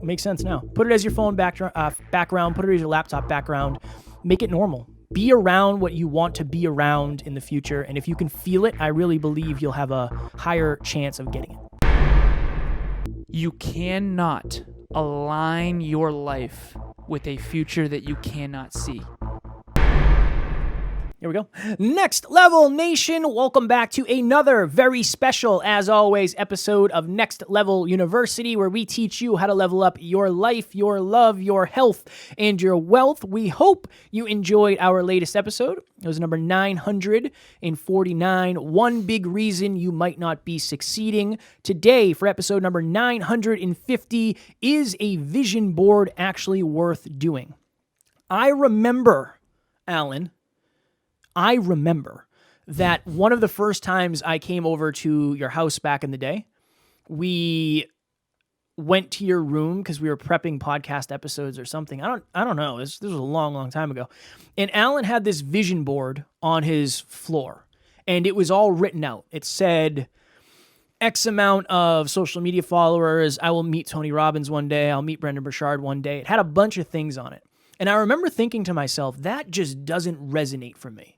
Makes sense now. Put it as your phone background. Put it as your laptop background. Make it normal. Be around what you want to be around in the future. And if you can feel it, I really believe you'll have a higher chance of getting it. You cannot align your life with a future that you cannot see. Here we go. Next Level Nation, welcome back to another very special, as always, episode of Next Level University, where we teach you how to level up your life, your love, your health, and your wealth. We hope you enjoyed our latest episode. It was number 949, One Big Reason You Might Not Be Succeeding. Today, for episode number 950, is a vision board actually worth doing? I remember that one of the first times I came over to your house back in the day, we went to your room because we were prepping podcast episodes or something. I don't know. This was a long, long time ago. And Alan had this vision board on his floor, and it was all written out. It said X amount of social media followers. I will meet Tony Robbins one day. I'll meet Brendan Burchard one day. It had a bunch of things on it. And I remember thinking to myself, that just doesn't resonate for me.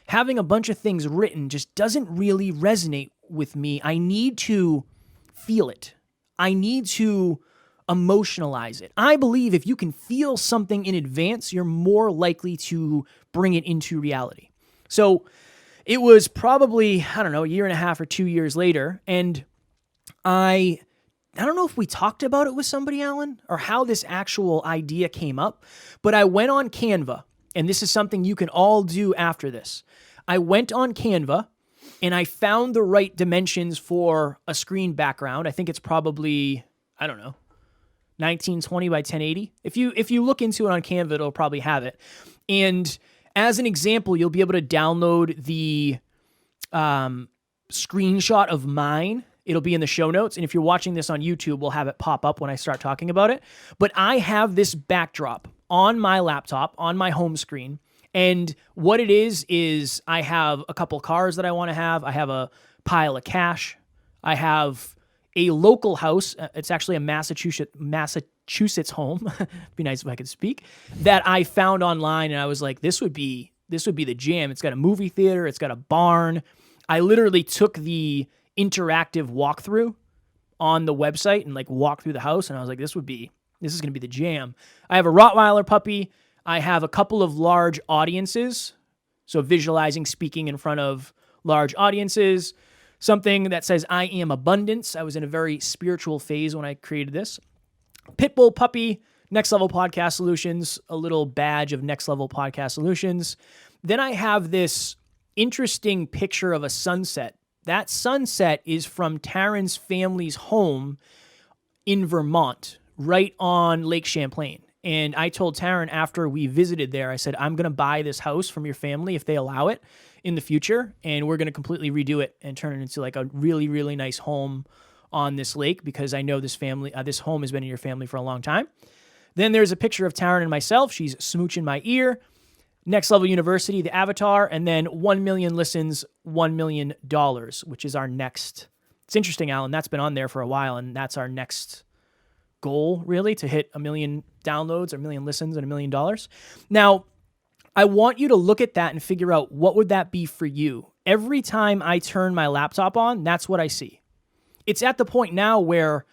Having a bunch of things written just doesn't really resonate with me. I need to feel it. I need to emotionalize it. I believe if you can feel something in advance, you're more likely to bring it into reality. So it was probably, I don't know, a year and a half or 2 years later, and I don't know if we talked about it with somebody, Alan, or how this actual idea came up, but I went on Canva, and this is something you can all do after this. I went on Canva, and I found the right dimensions for a screen background. I think it's probably, 1920 by 1080. If you look into it on Canva, it'll probably have it. And as an example, you'll be able to download the screenshot of mine. It'll be in the show notes. And if you're watching this on YouTube, we'll have it pop up when I start talking about it. But I have this backdrop on my laptop, on my home screen. And what it is I have a couple cars that I want to have. I have a pile of cash. I have a local house. It's actually a Massachusetts home. It'd be nice if I could speak. That I found online, and I was like, this would be the jam. It's got a movie theater. It's got a barn. I literally took the interactive walkthrough on the website and walked through the house, and I was like, this is going to be the jam. I have a Rottweiler puppy. I have a couple of large audiences, so visualizing speaking in front of large audiences, something that says I am abundance. I was in a very spiritual phase when I created this. Pitbull puppy, Next Level Podcast Solutions, a little badge of Next Level Podcast Solutions. Then I have this interesting picture of a sunset. That sunset is from Taryn's family's home in Vermont, right on Lake Champlain. And I told Taryn after we visited there, I said, I'm going to buy this house from your family if they allow it in the future, and we're going to completely redo it and turn it into a really, really nice home on this lake because I know this home has been in your family for a long time. Then there's a picture of Taryn and myself. She's smooching my ear. Next Level University, the avatar, and then 1 million listens, $1 million, which is our next. It's interesting, Alan. That's been on there for a while, and that's our next goal, really, to hit 1 million downloads, or 1 million listens, and $1 million. Now, I want you to look at that and figure out what would that be for you. Every time I turn my laptop on, that's what I see. It's at the point now where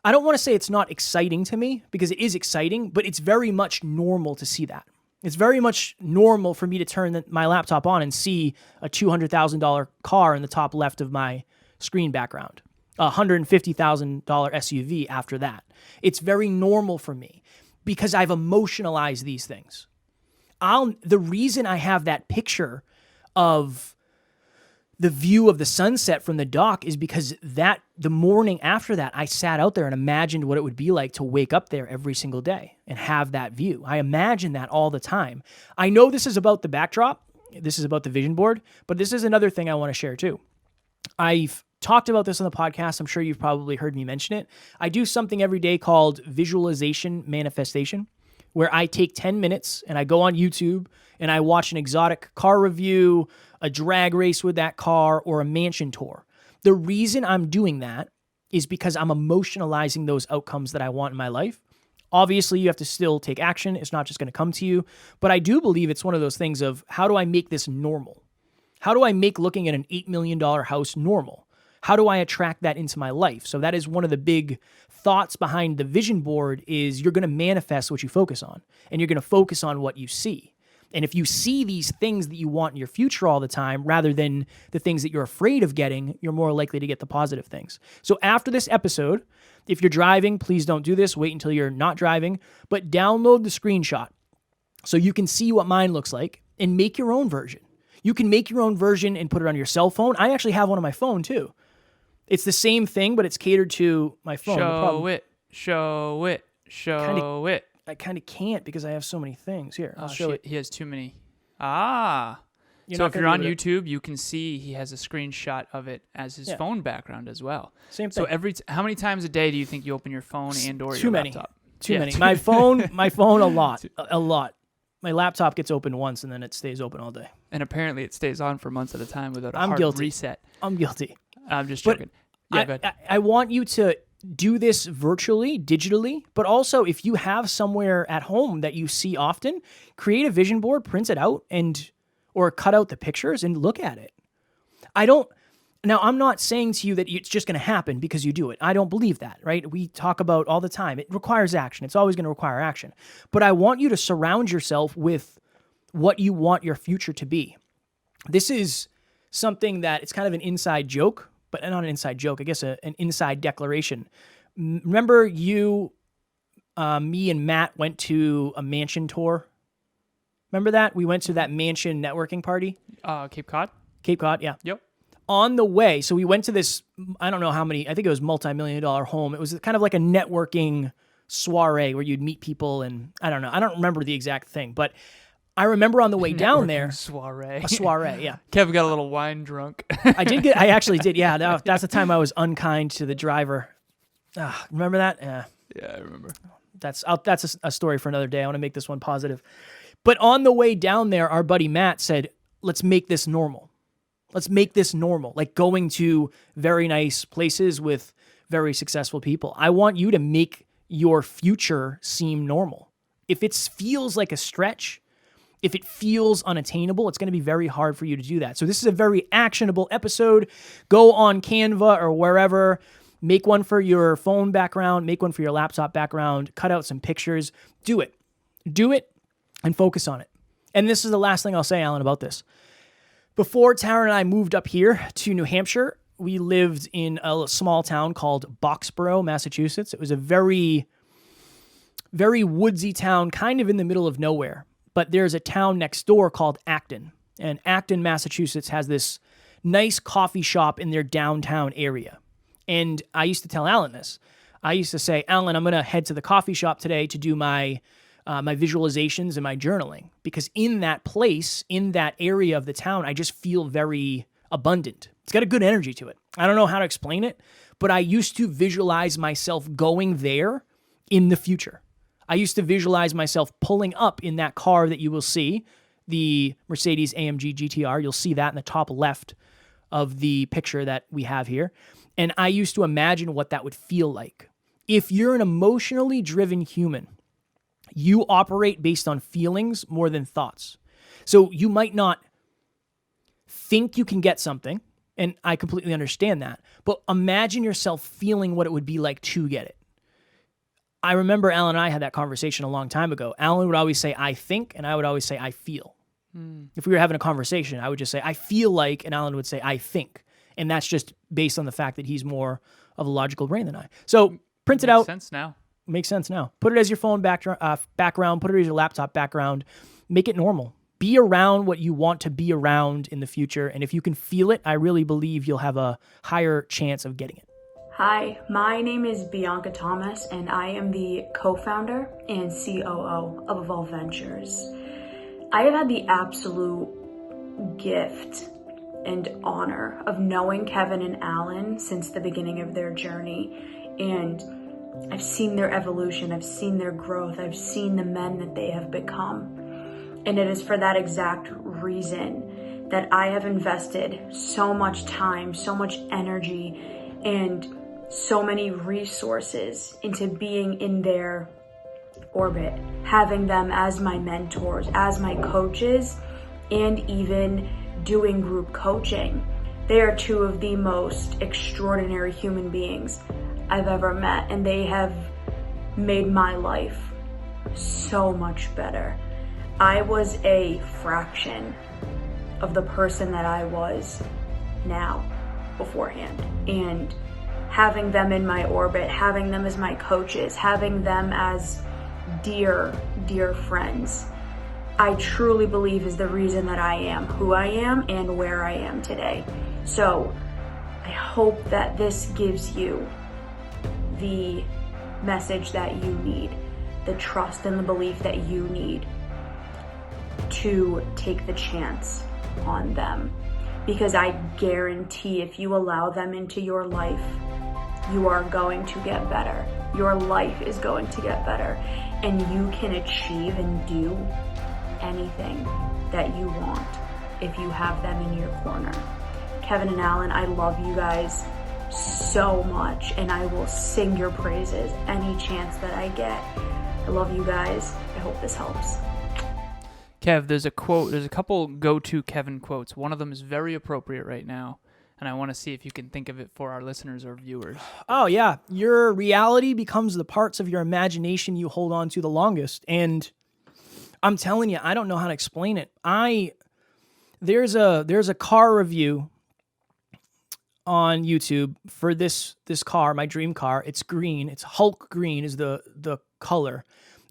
I don't want to say it's not exciting to me, because it is exciting, but it's very much normal to see that. It's very much normal for me to turn my laptop on and see a $200,000 car in the top left of my screen background, a $150,000 SUV after that. It's very normal for me because I've emotionalized these things. The reason I have that picture of the view of the sunset from the dock is because the morning after that, I sat out there and imagined what it would be like to wake up there every single day and have that view. I imagine that all the time. I know this is about the backdrop. This is about the vision board, but this is another thing I want to share too. I've talked about this on the podcast. I'm sure you've probably heard me mention it. I do something every day called visualization manifestation, where I take 10 minutes and I go on YouTube and I watch an exotic car review, a drag race with that car, or a mansion tour. The reason I'm doing that is because I'm emotionalizing those outcomes that I want in my life. Obviously, you have to still take action. It's not just going to come to you. But I do believe it's one of those things of how do I make this normal? How do I make looking at an $8 million house normal? How do I attract that into my life? So that is one of the big thoughts behind the vision board is you're going to manifest what you focus on, and you're going to focus on what you see. And if you see these things that you want in your future all the time, rather than the things that you're afraid of getting, you're more likely to get the positive things. So after this episode, if you're driving, please don't do this. Wait until you're not driving, but download the screenshot so you can see what mine looks like and make your own version. You can make your own version and put it on your cell phone. I actually have one on my phone too. It's the same thing, but it's catered to my phone. Show it. I kind of can't because I have so many things. Here, I'll show it. He has too many. So if you're on YouTube, you can see he has a screenshot of it as his phone background as well. Same thing. So how many times a day do you think you open your phone and or your laptop? Too many. My phone a lot. My laptop gets opened once and then it stays open all day. And apparently it stays on for months at a time without a I'm hard guilty. reset. I'm guilty. I'm just joking. Go ahead. I want you to do this virtually, digitally, but also if you have somewhere at home that you see often, create a vision board, print it out, or cut out the pictures and look at it. Now, I'm not saying to you that it's just going to happen because you do it. I don't believe that, right? We talk about all the time. It requires action. It's always going to require action. But I want you to surround yourself with what you want your future to be. This is something that it's kind of an inside joke, but not an inside joke, I guess an inside declaration. Remember me and Matt went to a mansion tour? Remember that? We went to that mansion networking party? Cape Cod? Cape Cod, yeah. Yep. On the way, so we went to this, I don't know how many, I think it was multi-million-dollar home. It was kind of like a networking soiree where you'd meet people and I don't know. I don't remember the exact thing, but I remember on the way down there. Soiree. A soiree, yeah. Kevin got a little wine drunk. I actually did, yeah. That's the time I was unkind to the driver. Remember that? Yeah, I remember. That's a story for another day. I want to make this one positive. But on the way down there, our buddy Matt said, let's make this normal. Let's make this normal, like going to very nice places with very successful people. I want you to make your future seem normal. If it feels like a stretch, if it feels unattainable, it's going to be very hard for you to do that. So this is a very actionable episode. Go on Canva or wherever, make one for your phone background, make one for your laptop background, cut out some pictures, do it and focus on it. And this is the last thing I'll say, Alan, about this. Before Tara and I moved up here to New Hampshire, we lived in a small town called Boxborough, Massachusetts. It was a very, very woodsy town, kind of in the middle of nowhere. But there's a town next door called Acton. And Acton, Massachusetts has this nice coffee shop in their downtown area. And I used to tell Alan this. I used to say, Alan, I'm going to head to the coffee shop today to do my visualizations and my journaling, because in that place, in that area of the town, I just feel very abundant. It's got a good energy to it. I don't know how to explain it, but I used to visualize myself going there in the future. I used to visualize myself pulling up in that car that you will see, the Mercedes AMG GTR. You'll see that in the top left of the picture that we have here. And I used to imagine what that would feel like. If you're an emotionally driven human, you operate based on feelings more than thoughts. So you might not think you can get something, and I completely understand that, but imagine yourself feeling what it would be like to get it. I remember Alan and I had that conversation a long time ago. Alan would always say, I think, and I would always say, I feel. If we were having a conversation, I would just say, I feel like, and Alan would say, I think. And that's just based on the fact that he's more of a logical brain than I. So print it out. Makes sense now. Put it as your phone background. Put it as your laptop background. Make it normal. Be around what you want to be around in the future. And if you can feel it, I really believe you'll have a higher chance of getting it. Hi, my name is Bianca Thomas, and I am the co-founder and COO of Evolve Ventures. I have had the absolute gift and honor of knowing Kevin and Alan since the beginning of their journey, and I've seen their evolution, I've seen their growth, I've seen the men that they have become. And it is for that exact reason that I have invested so much time, so much energy, and so many resources into being in their orbit, having them as my mentors, as my coaches, and even doing group coaching. They are two of the most extraordinary human beings I've ever met, and they have made my life so much better. I was a fraction of the person that I was now beforehand, and having them in my orbit, having them as my coaches, having them as dear, dear friends, I truly believe is the reason that I am who I am and where I am today. So I hope that this gives you the message that you need, the trust and the belief that you need to take the chance on them. Because I guarantee if you allow them into your life, you are going to get better. Your life is going to get better, and you can achieve and do anything that you want if you have them in your corner. Kevin and Alan, I love you guys so much, and I will sing your praises any chance that I get. I love you guys. I hope this helps. Kev, there's a quote, there's a couple go-to Kevin quotes. One of them is very appropriate right now, and I want to see if you can think of it for our listeners or viewers. Oh, yeah. Your reality becomes the parts of your imagination you hold on to the longest. And I'm telling you, I don't know how to explain it. There's a car review on YouTube for this car, my dream car. It's green. It's Hulk green is the color.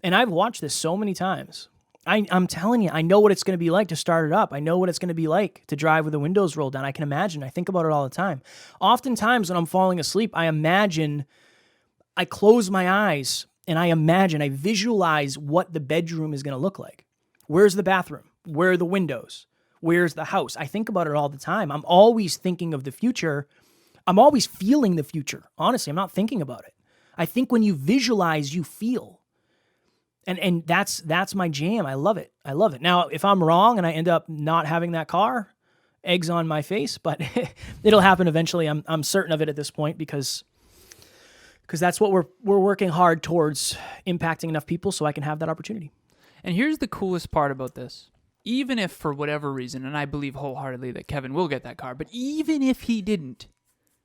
And I've watched this so many times. I'm telling you, I know what it's going to be like to start it up. I know what it's going to be like to drive with the windows rolled down. I can imagine. I think about it all the time. Oftentimes when I'm falling asleep, I close my eyes and I visualize what the bedroom is going to look like. Where's the bathroom? Where are the windows? Where's the house? I think about it all the time. I'm always thinking of the future. I'm always feeling the future. Honestly, I'm not thinking about it. I think when you visualize, you feel. And that's my jam. I love it. I love it. Now, if I'm wrong and I end up not having that car, eggs on my face, but it'll happen eventually. I'm certain of it at this point because that's what we're working hard towards, impacting enough people so I can have that opportunity. And here's the coolest part about this. Even if for whatever reason, and I believe wholeheartedly that Kevin will get that car, but even if he didn't,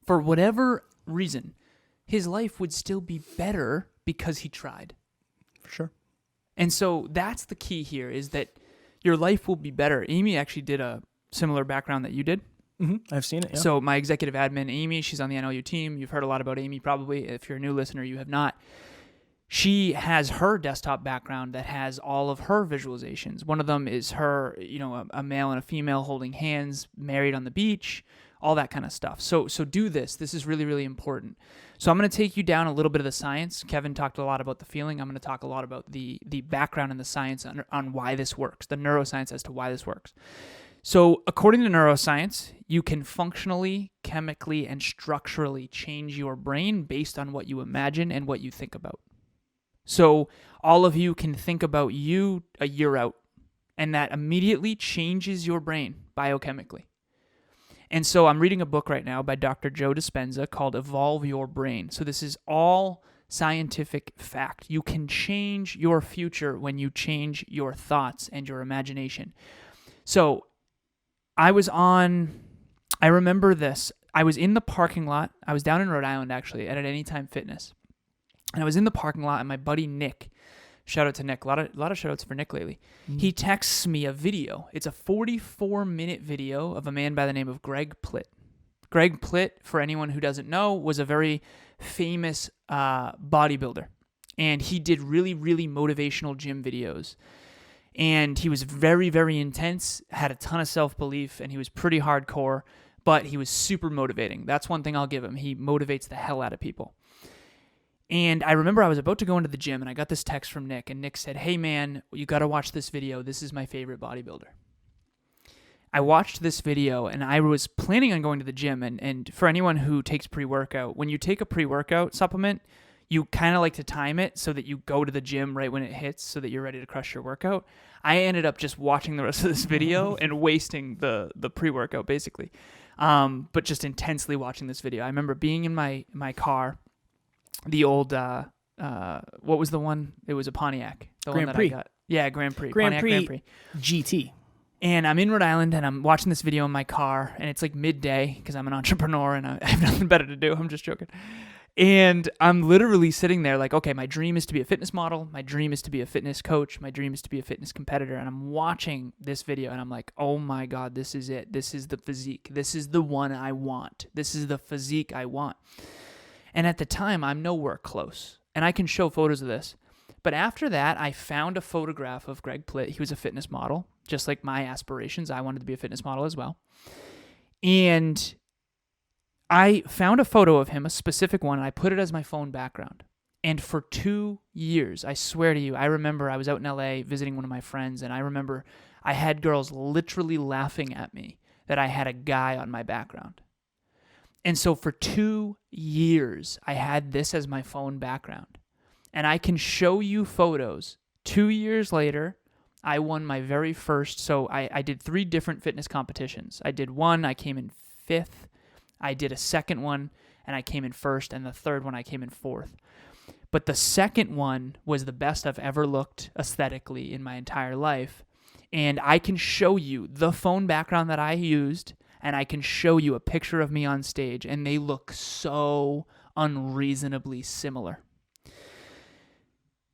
for whatever reason, his life would still be better because he tried. For sure. And so that's the key here, is that your life will be better. Amy actually did a similar background that you did. Mm-hmm. I've seen it, yeah. So my executive admin, Amy, she's on the NLU team. You've heard a lot about Amy probably. If you're a new listener, you have not. She has her desktop background that has all of her visualizations. One of them is her, a male and a female holding hands, married on the beach, all that kind of stuff. So do this. This is really, really important. So I'm going to take you down a little bit of the science. Kevin talked a lot about the feeling. I'm going to talk a lot about the background and the science on why this works, the neuroscience as to why this works. So according to neuroscience, you can functionally, chemically, and structurally change your brain based on what you imagine and what you think about. So all of you can think about you a year out, and that immediately changes your brain biochemically. And so I'm reading a book right now by Dr. Joe Dispenza called Evolve Your Brain. So this is all scientific fact. You can change your future when you change your thoughts and your imagination. So I remember this. I was in the parking lot. I was down in Rhode Island, actually, at Anytime Fitness. And I was in the parking lot, and my buddy Nick, shout out to Nick, a lot of shout outs for Nick lately. He texts me a video. It's a 44-minute video of a man by the name of Greg Plitt. Greg Plitt, for anyone who doesn't know, was a very famous bodybuilder. And he did really, really motivational gym videos. And he was very, very intense, had a ton of self-belief, and he was pretty hardcore, but he was super motivating. That's one thing I'll give him. He motivates the hell out of people. And I remember I was about to go into the gym, and I got this text from Nick, and Nick said, "Hey man, you got to watch this video. This is my favorite bodybuilder." I watched this video, and I was planning on going to the gym, and for anyone who takes pre-workout, when you take a pre-workout supplement, you kind of like to time it so that you go to the gym right when it hits so that you're ready to crush your workout. I ended up just watching the rest of this video and wasting the pre-workout, basically. but just intensely watching this video. I remember being in my car, the old, what was the one? It was a Pontiac. The Grand one that Prix. I got. Yeah, Grand Prix. Grand Pontiac Prix, Grand Prix. GT. And I'm in Rhode Island, and I'm watching this video in my car, and it's like midday because I'm an entrepreneur and I have nothing better to do. I'm just joking. And I'm literally sitting there like, okay, my dream is to be a fitness model. My dream is to be a fitness coach. My dream is to be a fitness competitor. And I'm watching this video, and I'm like, oh my God, this is it. This is the physique. This is the one I want. This is the physique I want. And at the time, I'm nowhere close. And I can show photos of this. But after that, I found a photograph of Greg Plitt. He was a fitness model, just like my aspirations. I wanted to be a fitness model as well. And I found a photo of him, a specific one, and I put it as my phone background. And for 2 years, I swear to you, I remember I was out in LA visiting one of my friends, and I remember I had girls literally laughing at me that I had a guy on my background. And so for 2 years, I had this as my phone background. And I can show you photos. 2 years later, I won my very first. So I did 3 different fitness competitions. I did one, I came in 5th. I did a second one, and I came in 1st. And the third one, I came in 4th. But the second one was the best I've ever looked aesthetically in my entire life. And I can show you the phone background that I used, and I can show you a picture of me on stage, and they look so unreasonably similar.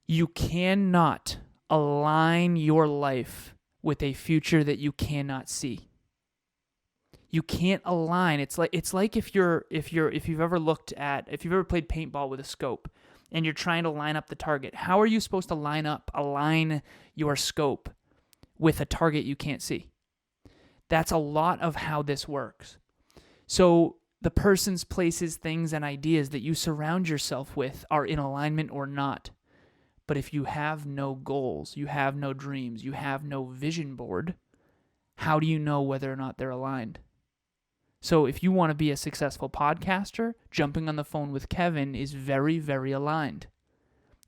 You cannot align your life with a future that you cannot see. You can't align. It's like if you've ever played paintball with a scope and you're trying to line up the target. How are you supposed to align your scope with a target you can't see? That's a lot of how this works. So the persons, places, things, and ideas that you surround yourself with are in alignment or not. But if you have no goals, you have no dreams, you have no vision board, how do you know whether or not they're aligned? So if you want to be a successful podcaster, jumping on the phone with Kevin is very, very aligned.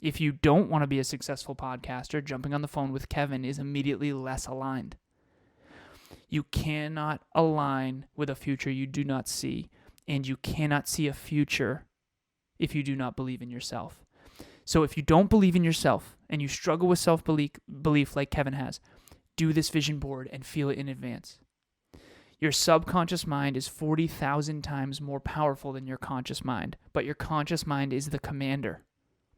If you don't want to be a successful podcaster, jumping on the phone with Kevin is immediately less aligned. You cannot align with a future you do not see, and you cannot see a future if you do not believe in yourself. So if you don't believe in yourself and you struggle with self-belief like Kevin has, do this vision board and feel it in advance. Your subconscious mind is 40,000 times more powerful than your conscious mind, but your conscious mind is the commander.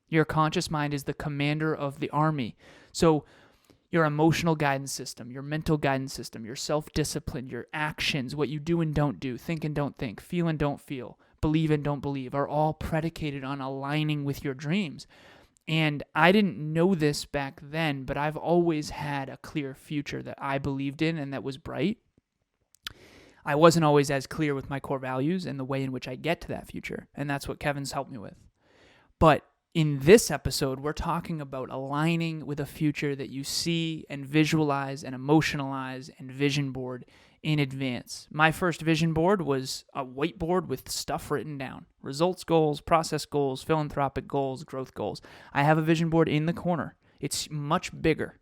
Your conscious mind is the commander of the army. So your emotional guidance system, your mental guidance system, your self-discipline, your actions, what you do and don't do, think and don't think, feel and don't feel, believe and don't believe, are all predicated on aligning with your dreams. And I didn't know this back then, but I've always had a clear future that I believed in and that was bright. I wasn't always as clear with my core values and the way in which I get to that future, and that's what Kevin's helped me with. But in this episode, we're talking about aligning with a future that you see and visualize and emotionalize and vision board in advance. My first vision board was a whiteboard with stuff written down. Results goals, process goals, philanthropic goals, growth goals. I have a vision board in the corner. It's much bigger.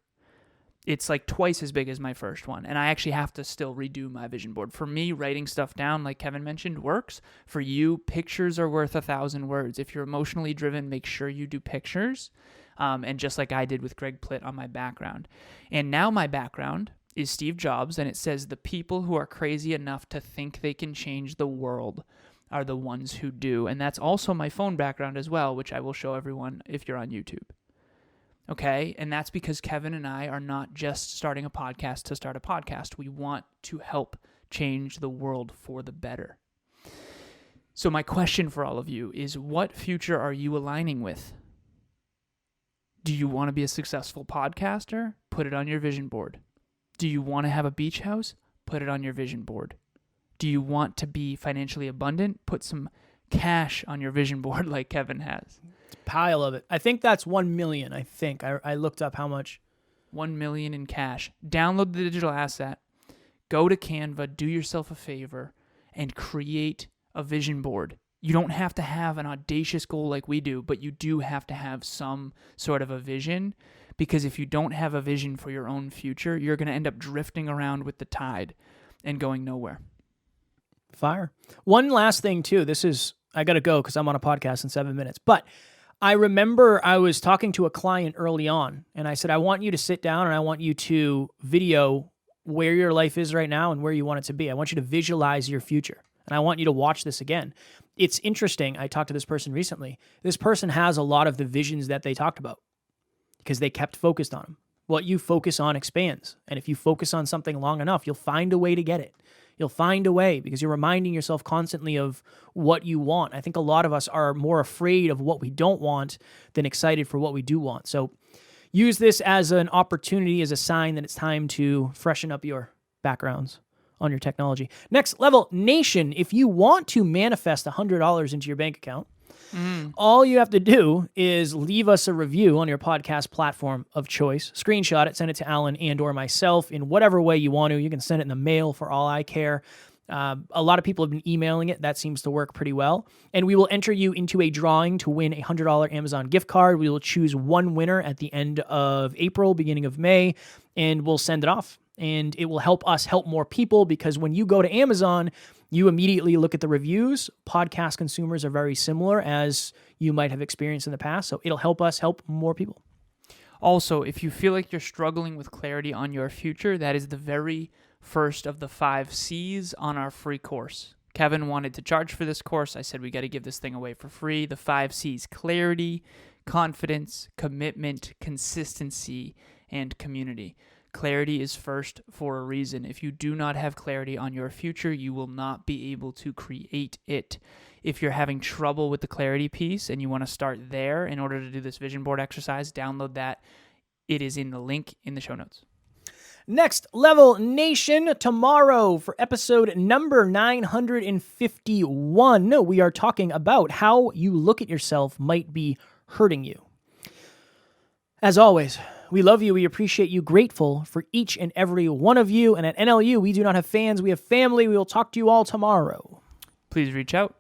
It's like twice as big as my first one. And I actually have to still redo my vision board. For me, writing stuff down, like Kevin mentioned, works. For you, pictures are worth 1,000 words. If you're emotionally driven, make sure you do pictures. And just like I did with Greg Plitt on my background. And now my background is Steve Jobs, and it says the people who are crazy enough to think they can change the world are the ones who do. And that's also my phone background as well, which I will show everyone if you're on YouTube. Okay, and that's because Kevin and I are not just starting a podcast to start a podcast. We want to help change the world for the better. So my question for all of you is, what future are you aligning with? Do you want to be a successful podcaster? Put it on your vision board. Do you want to have a beach house? Put it on your vision board. Do you want to be financially abundant? Put some cash on your vision board like Kevin has. Pile of it. I think that's 1 million. I think I looked up how much. 1 million in cash. Download the digital asset. Go to Canva. Do yourself a favor and create a vision board. You don't have to have an audacious goal like we do, but you do have to have some sort of a vision, because if you don't have a vision for your own future, you're going to end up drifting around with the tide and going nowhere. Fire. One last thing too. I got to go because I'm on a podcast in 7 minutes. But I remember I was talking to a client early on, and I said, I want you to sit down and I want you to video where your life is right now and where you want it to be. I want you to visualize your future, and I want you to watch this again. It's interesting. I talked to this person recently. This person has a lot of the visions that they talked about because they kept focused on them. What you focus on expands. And if you focus on something long enough, you'll find a way to get it. You'll find a way because you're reminding yourself constantly of what you want. I think a lot of us are more afraid of what we don't want than excited for what we do want. So use this as an opportunity, as a sign that it's time to freshen up your backgrounds on your technology. Next level, Nation. If you want to manifest $100 into your bank account, all you have to do is leave us a review on your podcast platform of choice. Screenshot it, send it to Alan and or myself in whatever way you want to. You can send it in the mail for all I care. A lot of people have been emailing it. That seems to work pretty well. And we will enter you into a drawing to win a $100 Amazon gift card. We will choose one winner at the end of April, beginning of May, and we'll send it off. And it will help us help more people because when you go to Amazon, you immediately look at the reviews. Podcast consumers are very similar as you might have experienced in the past. So it'll help us help more people. Also, if you feel like you're struggling with clarity on your future, that is the very first of the 5 C's on our free course. Kevin wanted to charge for this course. I said we got to give this thing away for free. The 5 C's: clarity, confidence, commitment, consistency, and community. Clarity is first for a reason. If you do not have clarity on your future, you will not be able to create it. If you're having trouble with the clarity piece and you want to start there in order to do this vision board exercise, download that. It is in the link in the show notes. Next level, Nation. Tomorrow for episode number 951, we are talking about how you look at yourself might be hurting you. As always, we love you. We appreciate you. Grateful for each and every one of you. And at NLU, we do not have fans. We have family. We will talk to you all tomorrow. Please reach out.